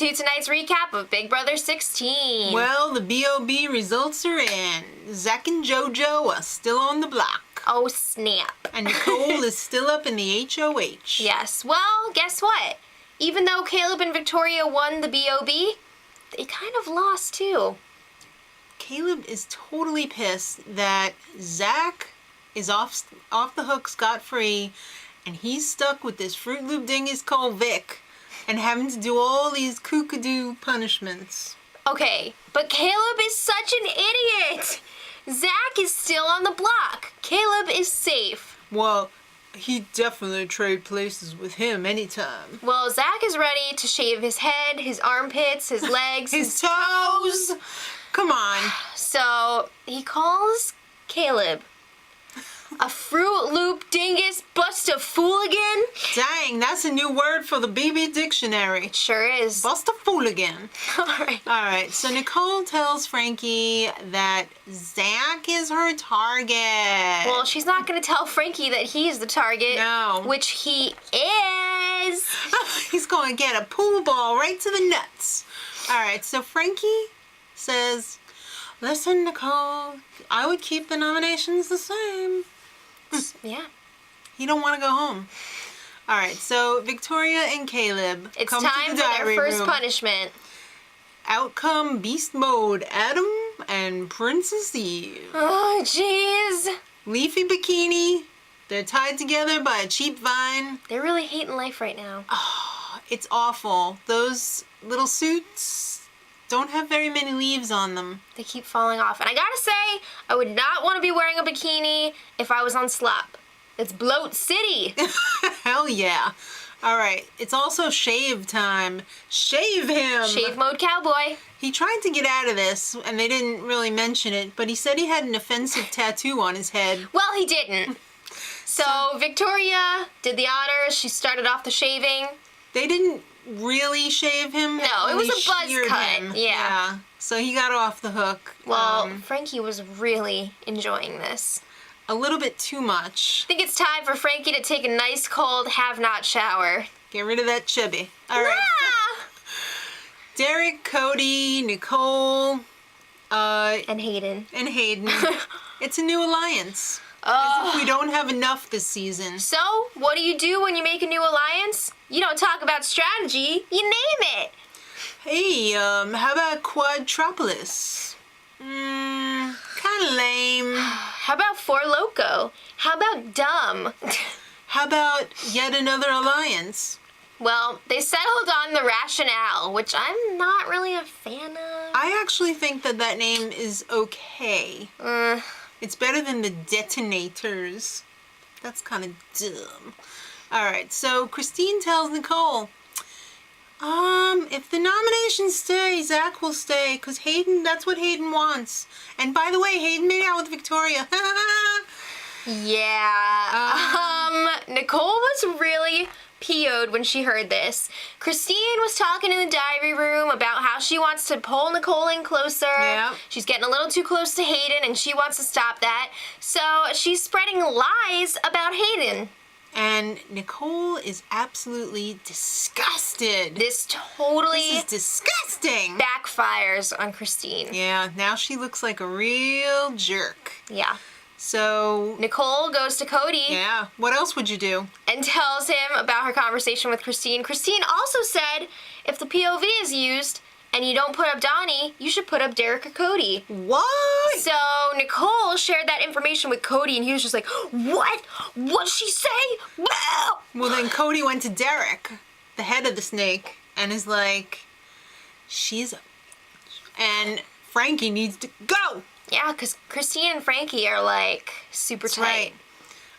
to tonight's recap of Big Brother 16. Well, the B.O.B. results are in. Zach and JoJo are still on the block. Oh, snap. And Nicole is still up in the HOH. Yes. Well, guess what? Even though Caleb and Victoria won the B.O.B., they kind of lost too. Caleb is totally pissed that Zach is off the hook scot-free, and he's stuck with this Fruit Loop dingus called Vic, and having to do all these kookadoo punishments. Okay, but Caleb is such an idiot! Zach is still on the block. Caleb is safe. Well, he'd definitely trade places with him anytime. Well, Zach is ready to shave his head, his armpits, his legs, his toes. Come on. So he calls Caleb a Fruit Loop dingus bust-a-fooligan. Dang, that's a new word for the BB dictionary. It sure is. Bust-a-fooligan. Alright. Alright, so Nicole tells Frankie that Zach is her target. Well, she's not going to tell Frankie that he's the target. No. Which he is. He's going to get a pool ball right to the nuts. Alright, so Frankie says, listen, Nicole, I would keep the nominations the same. Yeah. You don't want to go home. All right, so Victoria and Caleb It's come time to the for their diary first room. punishment. Out come Beast Mode Adam and Princess Eve. Oh, jeez. Leafy bikini. They're tied together by a cheap vine. They're really hating life right now. Oh, it's awful. Those little suits don't have very many leaves on them. They keep falling off. And I gotta say, I would not want to be wearing a bikini if I was on Slop. It's Bloat City. Hell yeah. All right, it's also shave time. Shave him. Shave mode cowboy. He tried to get out of this, and they didn't really mention it, but he said he had an offensive tattoo on his head. Well, he didn't. So Victoria did the honors. She started off the shaving. They didn't really shave him. No, it was only a buzz sheared cut. him. Yeah. So he got off the hook. Well, Frankie was really enjoying this. A little bit too much. I think it's time for Frankie to take a nice cold have-not shower. Get rid of that chubby. All right. Ah! Derek, Cody, Nicole, And Hayden. and Hayden. It's a new alliance. As if we don't have enough this season. So, what do you do when you make a new alliance? You don't talk about strategy, you name it. Hey, how about Quadropolis? Kinda lame. How about Four Loko? How about Dumb? How about yet another alliance? Well, they settled on the Rationale, which I'm not really a fan of. I actually think that name is okay. It's better than the Detonators. That's kind of dumb. Alright, so Christine tells Nicole, if the nominations stay, Zach will stay, because Hayden, that's what Hayden wants. And by the way, Hayden made out with Victoria. Yeah. Nicole was really PO'd when she heard this. Christine was talking in the diary room about how she wants to pull Nicole in closer. Yep. She's getting a little too close to Hayden and she wants to stop that. So she's spreading lies about Hayden. And Nicole is absolutely disgusted. This totally This is disgusting. backfires on Christine. Yeah, now she looks like a real jerk. Yeah. So, Nicole goes to Cody yeah, what else would you do? and tells him about her conversation with Christine. Christine also said if the POV is used and you don't put up Donnie, you should put up Derek or Cody. What? So Nicole shared that information with Cody and he was just like, what? What'd she say? Well, then Cody went to Derek, the head of the snake, and is like, she's a... And Frankie needs to go. Yeah, because Christine and Frankie are like super tight. Right.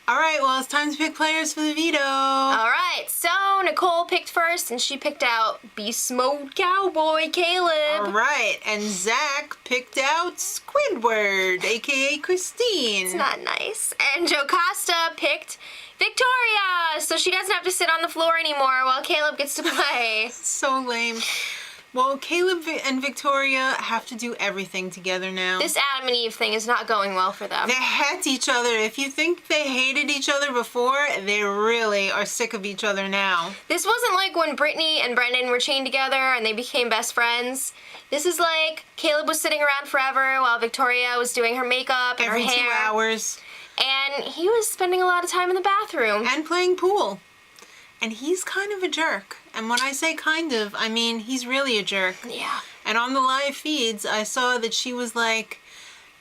All right, well, it's time to pick players for the veto. All right, so Nicole picked first, and she picked out Beast Mode Cowboy Caleb. All right, and Zach picked out Squidward, a.k.a. Christine. It's not nice. And Jocasta picked Victoria, so she doesn't have to sit on the floor anymore while Caleb gets to play. So lame. Well, Caleb and Victoria have to do everything together now. This Adam and Eve thing is not going well for them. They hate each other. If you think they hated each other before, they really are sick of each other now. This wasn't like when Brittany and Brendan were chained together and they became best friends. This is like Caleb was sitting around forever while Victoria was doing her makeup and Every her hair. 2 hours. And he was spending a lot of time in the bathroom. And playing pool. And he's kind of a jerk. And when I say kind of, I mean he's really a jerk. Yeah. And on the live feeds, I saw that she was like,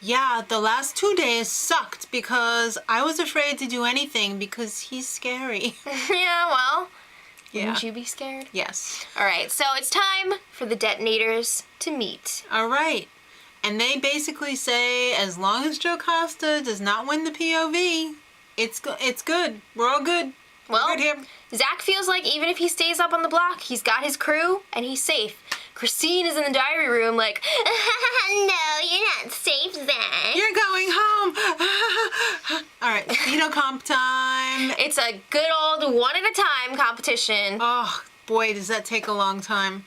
yeah, the last 2 days sucked because I was afraid to do anything because he's scary. Yeah, well, Yeah. wouldn't you be scared? Yes. All right, so it's time for the detonators to meet. All right. And they basically say, as long as Joe Costa does not win the POV, it's good. We're all good. Well, We're good here. Zach feels like even if he stays up on the block, he's got his crew and he's safe. Christine is in the diary room like, no, you're not safe, Zach. You're going home. All right, veto comp time. It's a good old one at a time competition. Oh, boy, does that take a long time.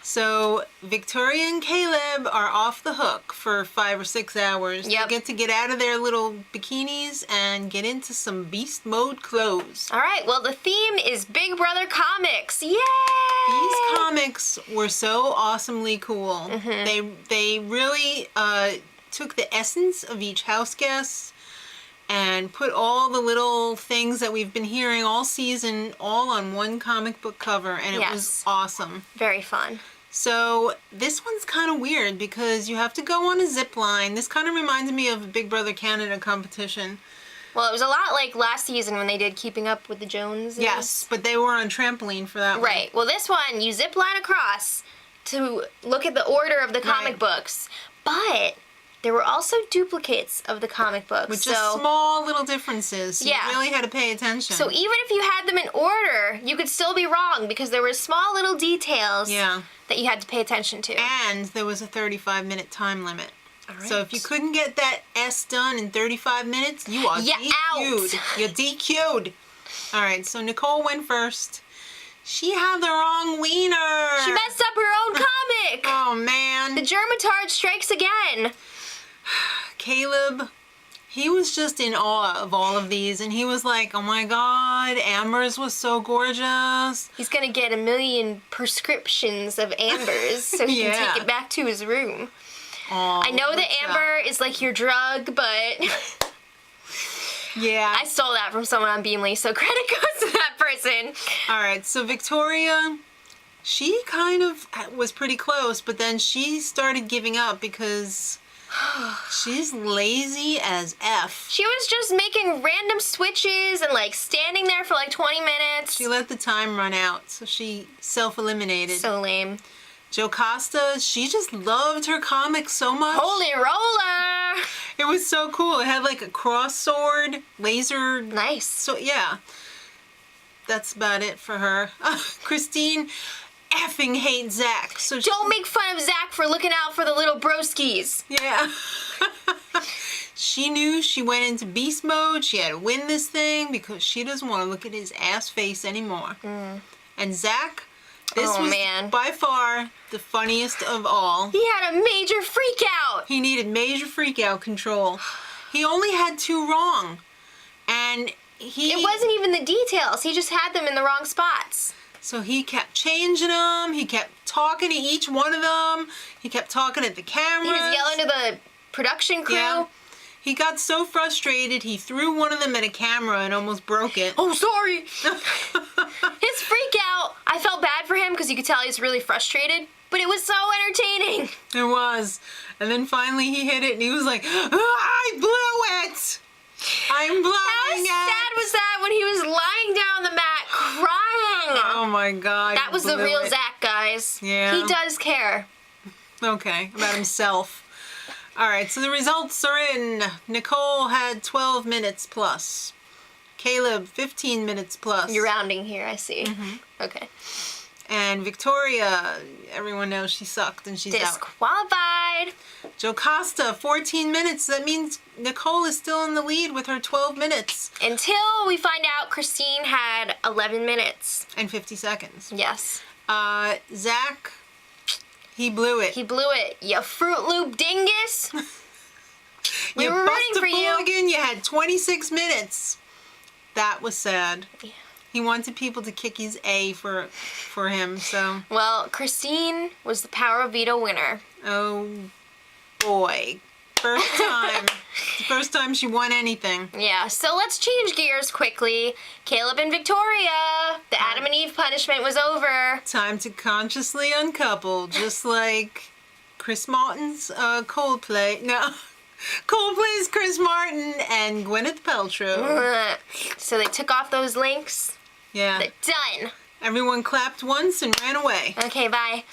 So Victoria and Caleb are off the hook for 5 or 6 hours. Yep. They get to get out of their little bikinis and get into some beast mode clothes. All right, well, the theme is Big Brother comics. Yay! These comics were so awesomely cool. They really took the essence of each house guest and put all the little things that we've been hearing all season all on one comic book cover, and it was Yes. awesome. Very fun. So this one's kind of weird because you have to go on a zip line. This kind of reminds me of a Big Brother Canada competition. Well, it was a lot like last season when they did Keeping Up with the Joneses. Yes, but they were on trampoline for that one. Right. Well, this one, you zip line across to look at the order of the comic Right. books. But there were also duplicates of the comic books. With just small little differences. So Yeah. You really had to pay attention. So even if you had them in order, you could still be wrong because there were small little details Yeah. that you had to pay attention to. And there was a 35-minute time limit. All So if you couldn't get that S done in 35 minutes, you are You're DQ'd. out. You're DQ'd. All right, so Nicole went first. She had the wrong wiener. She messed up her own comic. Oh, man. The Germatard strikes again. Caleb, he was just in awe of all of these, and he was like, oh my God, Amber's was so gorgeous. He's gonna get 1 million prescriptions of Ambers so he can Yeah. take it back to his room. Oh, I know that what's Amber is like your drug, but Yeah. I stole that from someone on Beamly, so credit goes to that person. All right, so Victoria, she kind of was pretty close, but then she started giving up because she's lazy as F. She was just making random switches and like standing there for like 20 minutes. She let the time run out, so she self-eliminated. So lame. Joe Costa, she just loved her comics so much. Holy roller! It was so cool. It had like a cross sword, laser. Nice. So yeah, that's about it for her. Christine effing hates Zach. So Don't make fun of Zach for looking out for the little broskies. Yeah. She knew she went into beast mode. She had to win this thing because she doesn't want to look at his ass face anymore. And Zach, this Oh, was man. by far the funniest of all. He had a major freak out. He needed major freak out control. He only had 2 wrong. And he... It wasn't even the details. He just had them in the wrong spots. So he kept changing them. He kept talking to each one of them. He kept talking at the cameras. He was yelling to the production crew. Yeah. He got so frustrated, he threw one of them at a camera and almost broke it. Oh, sorry. His freak out, I felt bad for him because you could tell he's really frustrated, but it was so entertaining. It was. And then finally he hit it and he was like, I blew it! I'm blowing How it! sad was that when he was lying down on the mat crying? Oh my God. That was the blew real it. Zach, guys. Yeah. He does care. Okay, about himself. All right, so the results are in. Nicole had 12 minutes plus. Caleb, 15 minutes plus. You're rounding here, I see. Okay. And Victoria, everyone knows she sucked and she's out. Disqualified. Joe Costa, 14 minutes. That means Nicole is still in the lead with her 12 minutes. Until we find out Christine had 11 minutes. And 50 seconds. Yes. Zach, He blew it. He blew it. You Fruit Loop dingus. We You were rooting for you. Again, you had 26 minutes. That was sad. Yeah. He wanted people to kick his A for him, so. Well, Christine was the Power of Veto winner. Oh, boy. First time. The first time she won anything. Yeah, so let's change gears quickly. Caleb and Victoria, the Adam and Eve punishment was over. Time to consciously uncouple, just like Chris Martin's Coldplay. No. Coldplay's Chris Martin and Gwyneth Paltrow. So they took off those links. Yeah. Done. Everyone clapped once and ran away. Okay, bye.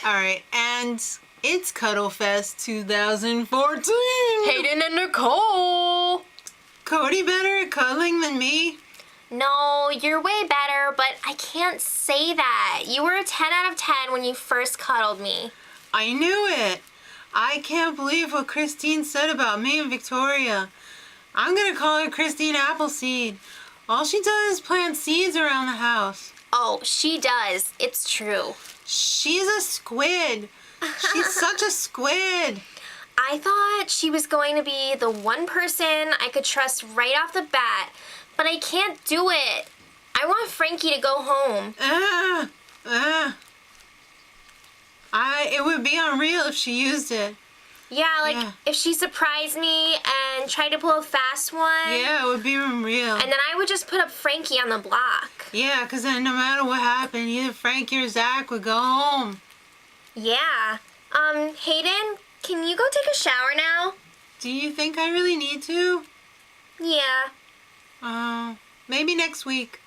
All right, and it's Cuddle Fest 2014. Hayden and Nicole. Cody better at cuddling than me. No, you're way better, but I can't say that. You were a 10 out of 10 when you first cuddled me. I knew it. I can't believe what Christine said about me and Victoria. I'm gonna call her Christine Appleseed. All she does is plant seeds around the house. Oh, she does. It's true. She's a squid. She's such a squid. I thought she was going to be the one person I could trust right off the bat, but I can't do it. I want Frankie to go home. It would be unreal if she used it. Yeah, if she surprised me and tried to pull a fast one. Yeah, it would be unreal. And then I would just put up Frankie on the block. Yeah, because then no matter what happened, either Frankie or Zach would go home. Yeah. Hayden, can you go take a shower now? Do you think I really need to? Yeah. Maybe next week.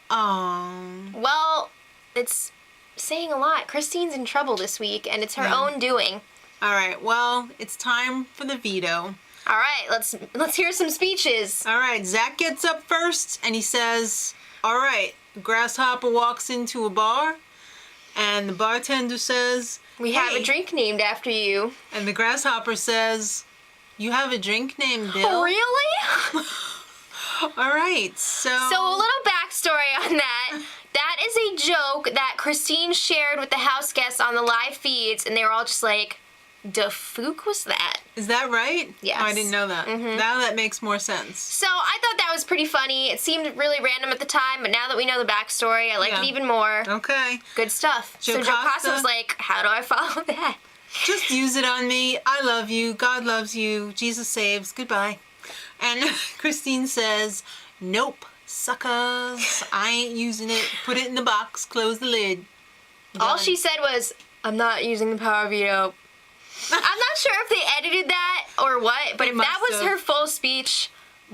Well, it's saying a lot. Christine's in trouble this week, and it's her own doing. All right, well, it's time for the veto. All right, let's hear some speeches. All right, Zach gets up first, and he says, all right, the grasshopper walks into a bar, and the bartender says, We have a drink named after you. And the grasshopper says, you have a drink named Bill? Oh, really? All right, so a little backstory on that. That is a joke that Christine shared with the house guests on the live feeds, and they were all just like, "The fuck was that?" Is that right? Yes. Oh, I didn't know that. Now that makes more sense. So I thought that was pretty funny. It seemed really random at the time, but now that we know the backstory, I like it even more. Okay. Good stuff. So Joe Costa was like, how do I follow that? Just use it on me. I love you. God loves you. Jesus saves. Goodbye. And Christine says, nope, suckers. I ain't using it. Put it in the box. Close the lid. All she said was, I'm not using the power veto. I'm not sure if they edited that or what, but if that was her full speech,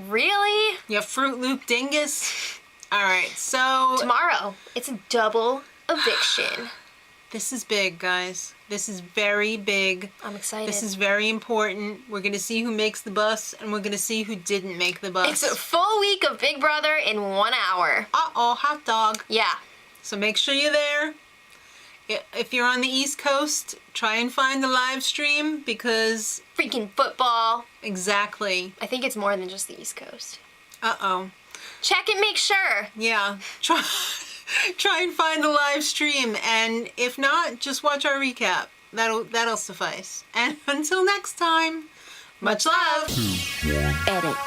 really? Yeah, Fruit Loop dingus. All right, so tomorrow, it's a double eviction. This is big, guys. This is very big. I'm excited. This is very important. We're going to see who makes the bus, and we're going to see who didn't make the bus. It's a full week of Big Brother in 1 hour. Uh-oh, hot dog. Yeah. So make sure you're there. If you're on the East Coast, try and find the live stream because... freaking football. Exactly. I think it's more than just the East Coast. Uh-oh. Check and make sure. Yeah. Try and find the live stream, and if not, just watch our recap. That'll suffice. And until next time, much love. Edit.